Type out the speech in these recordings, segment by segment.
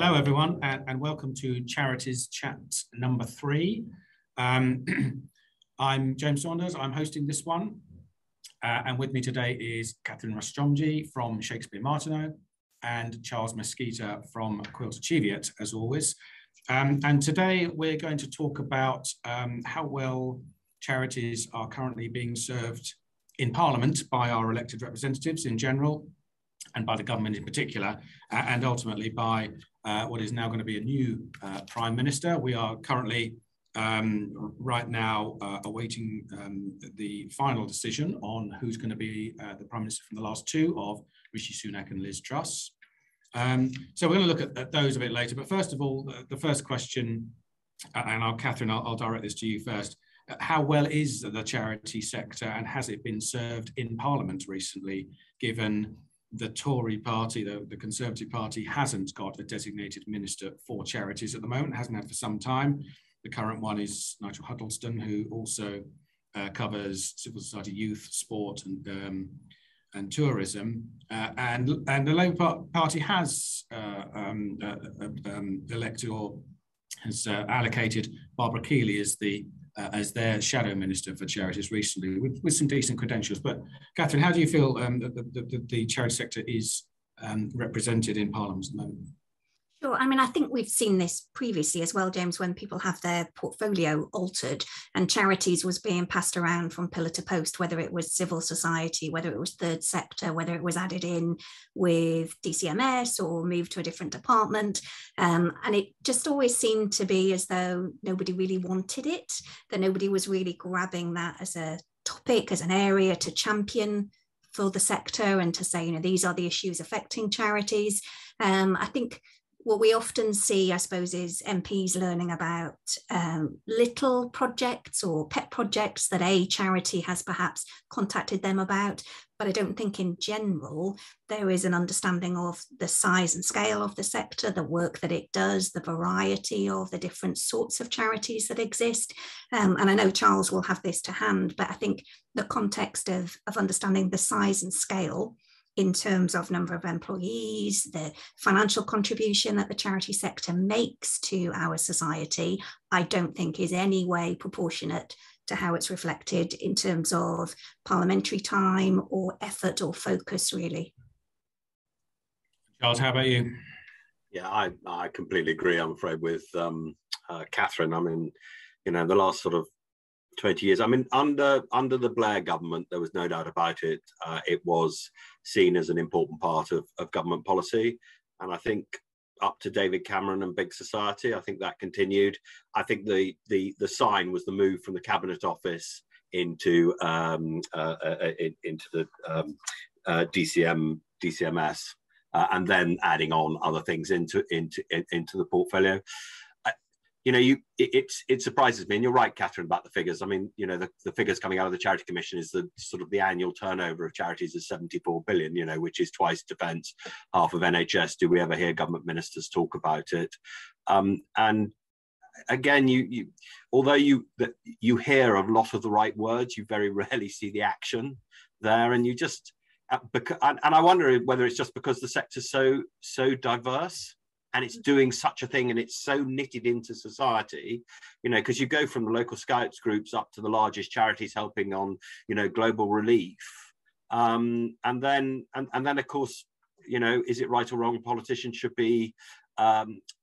Hello, everyone, and welcome to Charities Chat number 3. I'm James Saunders. I'm hosting this one. And with me today is Catherine Rustomji from Shakespeare Martineau and Charles Mesquita from Quilter Cheviot, as always. And today we're going to talk about how well charities are currently being served in Parliament by our elected representatives in general, and by the government in particular, and ultimately by what is now going to be a new Prime Minister. We are currently, right now, awaiting the final decision on who's going to be the Prime Minister from the last two of Rishi Sunak and Liz Truss. So we're going to look at those a bit later. But first of all, the first question, and Catherine, I'll direct this to you first. How well is the charity sector, and has it been served in Parliament recently, given the Tory party, the Conservative Party, hasn't got a designated minister for charities at the moment, hasn't had for some time. The current one is Nigel Huddleston, who also covers civil society, youth, sport, and tourism. And the Labour Party has elected or has allocated Barbara Keeley as their shadow minister for charities recently, with some decent credentials. But Catherine, how do you feel the charity sector is represented in Parliament at the moment? Sure. I mean, I think we've seen this previously as well, James, when people have their portfolio altered and charities was being passed around from pillar to post, whether it was civil society, whether it was third sector, whether it was added in with DCMS or moved to a different department. And it just always seemed to be as though nobody really wanted it, that nobody was really grabbing that as a topic, as an area to champion for the sector and to say, these are the issues affecting charities. I think what we often see, I suppose, is MPs learning about little projects or pet projects that a charity has perhaps contacted them about. But I don't think in general there is an understanding of the size and scale of the sector, the work that it does, the variety of the different sorts of charities that exist. And I know Charles will have this to hand, but I think the context of understanding the size and scale in terms of number of employees, the financial contribution that the charity sector makes to our society, I don't think is any way proportionate to how it's reflected in terms of parliamentary time or effort or focus, really. Charles, how about you? Yeah, I completely agree, I'm afraid, with Catherine. I mean, the last sort of 20 years. I mean, under the Blair government, there was no doubt about it. It was seen as an important part of government policy. And I think up to David Cameron and Big Society, I think that continued. I think the sign was the move from the Cabinet Office into the DCMS, and then adding on other things into the portfolio. It surprises me, and you're right, Catherine, about the figures. I mean, the figures coming out of the Charity Commission is the sort of the annual turnover of charities is 74 billion, which is twice defence, half of NHS. Do we ever hear government ministers talk about it? And again, although you hear a lot of the right words, you very rarely see the action there, and you just and I wonder whether it's just because the sector's so diverse. And it's doing such a thing, and it's so knitted into society, because you go from the local scouts groups up to the largest charities helping on, global relief, and then of course, is it right or wrong? Politicians should be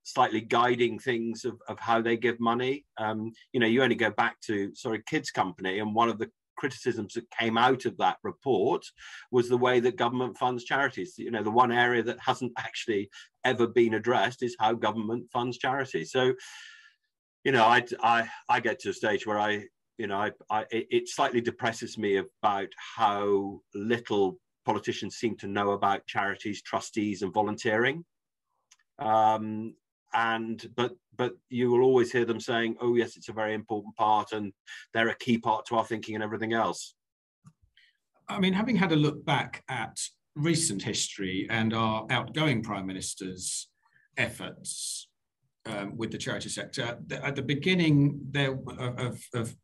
slightly guiding things of how they give money. You only go back to Kids Company, and one of the criticisms that came out of that report was the way that government funds charities. The one area that hasn't actually ever been addressed is how government funds charities. So, I get to a stage where it slightly depresses me about how little politicians seem to know about charities, trustees, and volunteering. But you will always hear them saying, oh yes, it's a very important part and they're a key part to our thinking and everything else. I mean, having had a look back at recent history and our outgoing Prime Minister's efforts with the charity sector, at the beginning of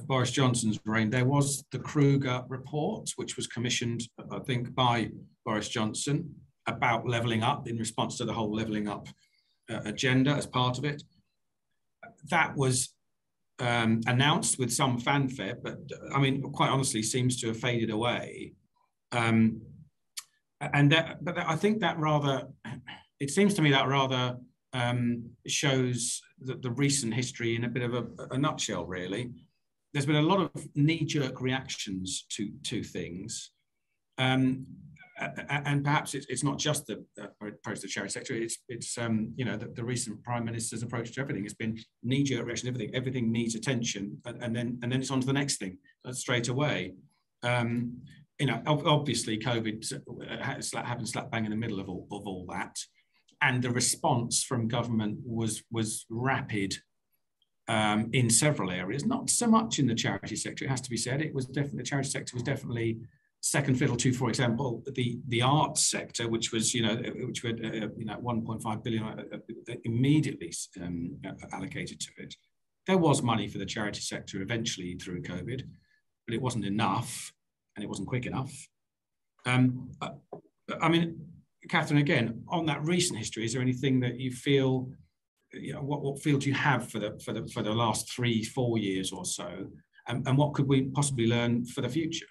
Boris Johnson's reign, there was the Kruger Report, which was commissioned, I think, by Boris Johnson about levelling up in response to the whole levelling up agenda as part of it. That was announced with some fanfare, but I mean, quite honestly, seems to have faded away. But I think that it seems to me that rather shows the recent history in a bit of a nutshell, really. There's been a lot of knee-jerk reactions to things. And perhaps it's not just the approach to the charity sector. It's you know, the recent Prime Minister's approach to everything has been knee-jerk reaction. Everything needs attention, and then it's on to the next thing straight away. You know, obviously COVID happened slap bang in the middle of all that, and the response from government was rapid in several areas. Not so much in the charity sector, it has to be said. It was definitely, the charity sector was definitely second fiddle to, for example, the arts sector, which was, you know, which had 1.5 billion immediately allocated to it. There was money for the charity sector eventually through COVID, but it wasn't enough, and it wasn't quick enough. I mean, Catherine, again, on that recent history, is there anything that you feel, you know, what feel do you have for the last 3-4 years or so, and what could we possibly learn for the future?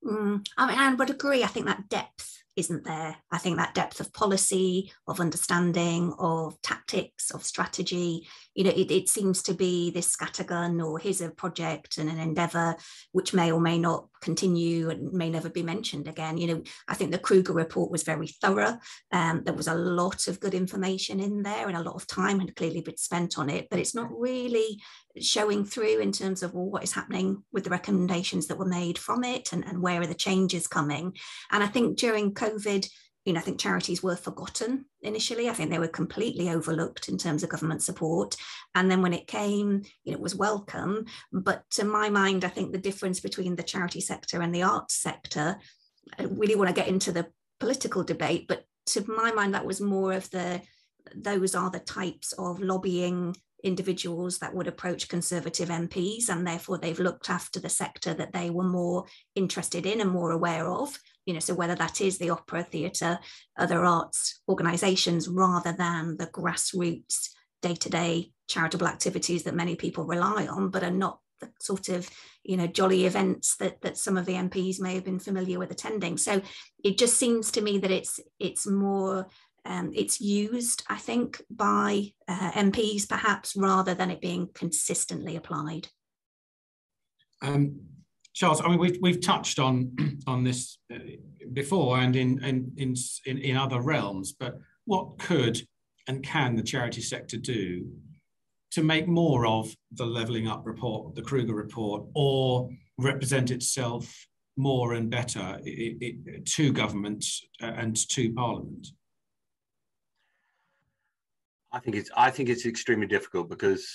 I mean, I would agree. I think that depth isn't there. I think that depth of policy, of understanding, of tactics, of strategy, you know, it seems to be this scattergun, or here's a project and an endeavour which may or may not continue and may never be mentioned again. You know, I think the Kruger Report was very thorough. There was a lot of good information in there, and a lot of time had clearly been spent on it, but it's not really showing through in terms of, well, what is happening with the recommendations that were made from it, and where are the changes coming. And I think during COVID, you know, I think charities were forgotten initially. I think they were completely overlooked in terms of government support. And then when it came, you know, it was welcome. But to my mind, I think the difference between the charity sector and the arts sector, I really want to get into the political debate, but to my mind, that was more of those are the types of lobbying individuals that would approach Conservative MPs, and therefore they've looked after the sector that they were more interested in and more aware of, you know, so whether that is the opera, theatre, other arts organisations, rather than the grassroots day-to-day charitable activities that many people rely on, but are not the sort of, you know, jolly events that some of the MPs may have been familiar with attending. So it just seems to me that it's more it's used, I think, by MPs perhaps, rather than it being consistently applied. Charles, I mean, we've touched on this before and in other realms, but what could and can the charity sector do to make more of the Levelling Up report, the Kruger Report, or represent itself more and better to government and to Parliament? I think it's extremely difficult, because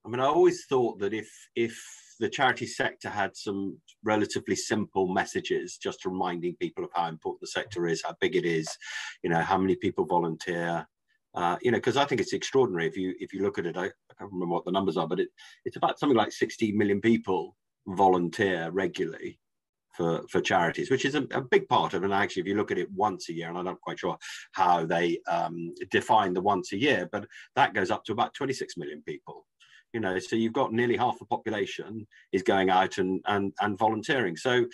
I mean, I always thought that if the charity sector had some relatively simple messages, just reminding people of how important the sector is, how big it is, you know, how many people volunteer, you know, because I think it's extraordinary if you look at it. I can't remember what the numbers are, but it's about something like 60 million people volunteer regularly for charities, which is a big part of it. And actually, if you look at it once a year, and I'm not quite sure how they define the once a year, but that goes up to about 26 million people. You know, so you've got nearly half the population is going out and volunteering. So,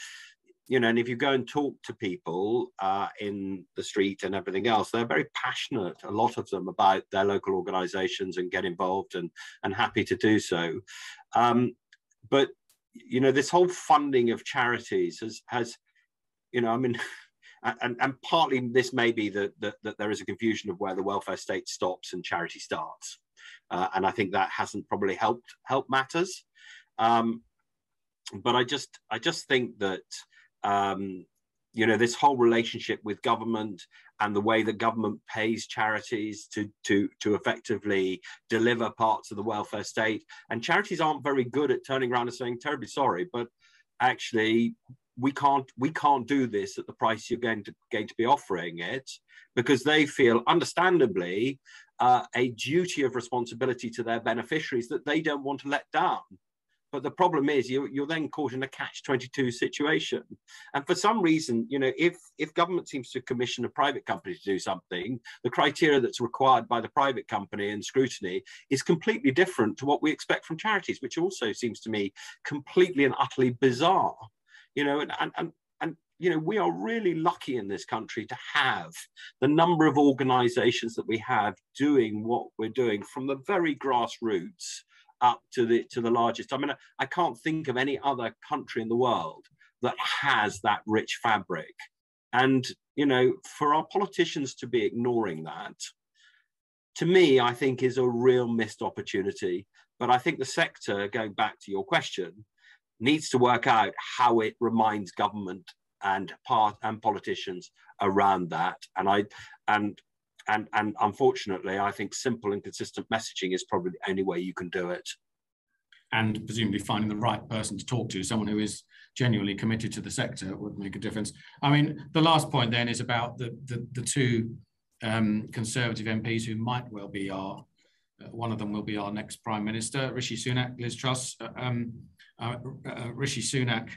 you know, and if you go and talk to people in the street and everything else, they're very passionate, a lot of them, about their local organisations and get involved and happy to do so. But you know, this whole funding of charities has, you know, I mean, and partly this may be that there is a confusion of where the welfare state stops and charity starts, and I think that hasn't probably helped matters. But I just think that you know, this whole relationship with government and the way that government pays charities to effectively deliver parts of the welfare state, and charities aren't very good at turning around and saying, terribly sorry, but actually we can't do this at the price you're going to be offering it, because they feel, understandably, a duty of responsibility to their beneficiaries that they don't want to let down. But the problem is you're then caught in a catch-22 situation. And for some reason, you know, if government seems to commission a private company to do something, the criteria that's required by the private company and scrutiny is completely different to what we expect from charities, which also seems to me completely and utterly bizarre. You know, and you know, we are really lucky in this country to have the number of organizations that we have doing what we're doing, from the very grassroots up to the largest. I mean, I can't think of any other country in the world that has that rich fabric. And, you know, for our politicians to be ignoring that, to me, I think is a real missed opportunity. But I think the sector, going back to your question, needs to work out how it reminds government and politicians around that. And unfortunately, I think simple and consistent messaging is probably the only way you can do it. And presumably finding the right person to talk to, someone who is genuinely committed to the sector, would make a difference. I mean, the last point then is about the two Conservative MPs who might well be one of them will be our next Prime Minister, Rishi Sunak, Liz Truss. Rishi Sunak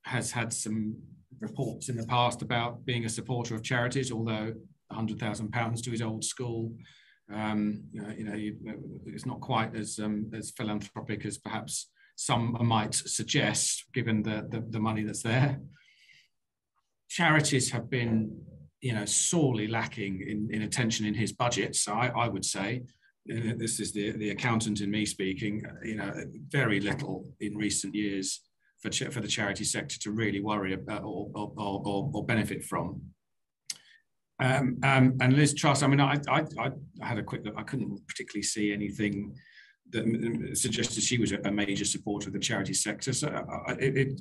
has had some reports in the past about being a supporter of charities, although £100,000 to his old school, it's not quite as philanthropic as perhaps some might suggest, given the money that's there. Charities have been, you know, sorely lacking in attention in his budget. So I would say, this is the accountant in me speaking, you know, very little in recent years for the charity sector to really worry about or benefit from. And Liz Truss, I mean, I had a quick look. I couldn't particularly see anything that suggested she was a major supporter of the charity sector. So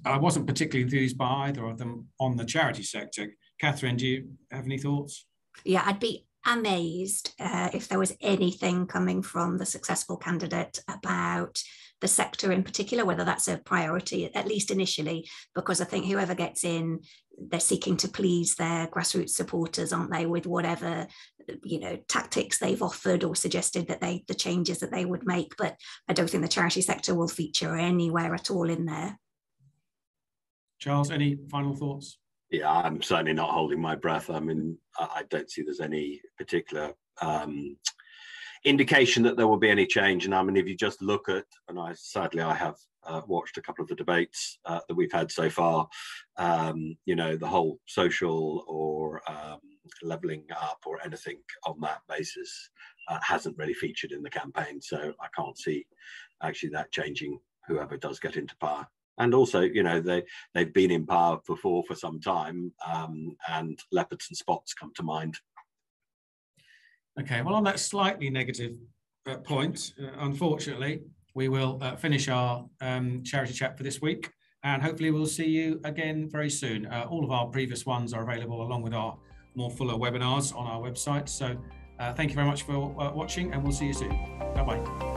I wasn't particularly enthused by either of them on the charity sector. Catherine, do you have any thoughts? Yeah, I'd be amazed if there was anything coming from the successful candidate about the sector in particular, whether that's a priority, at least initially, because I think whoever gets in, they're seeking to please their grassroots supporters, aren't they, with whatever, you know, tactics they've offered or suggested that the changes that they would make. But I don't think the charity sector will feature anywhere at all in there. Charles, any final thoughts? Yeah, I'm certainly not holding my breath. I mean, I don't see there's any particular indication that there will be any change. And I mean, if you just look at, and sadly I have watched a couple of the debates that we've had so far, you know, the whole social or levelling up or anything on that basis hasn't really featured in the campaign. So I can't see actually that changing, whoever does get into power. And also, you know, they've been in power before for some time, and leopards and spots come to mind. Okay, well, on that slightly negative point, unfortunately, we will finish our charity chat for this week, and hopefully we'll see you again very soon. All of our previous ones are available along with our more fuller webinars on our website. So thank you very much for watching, and we'll see you soon. Bye-bye.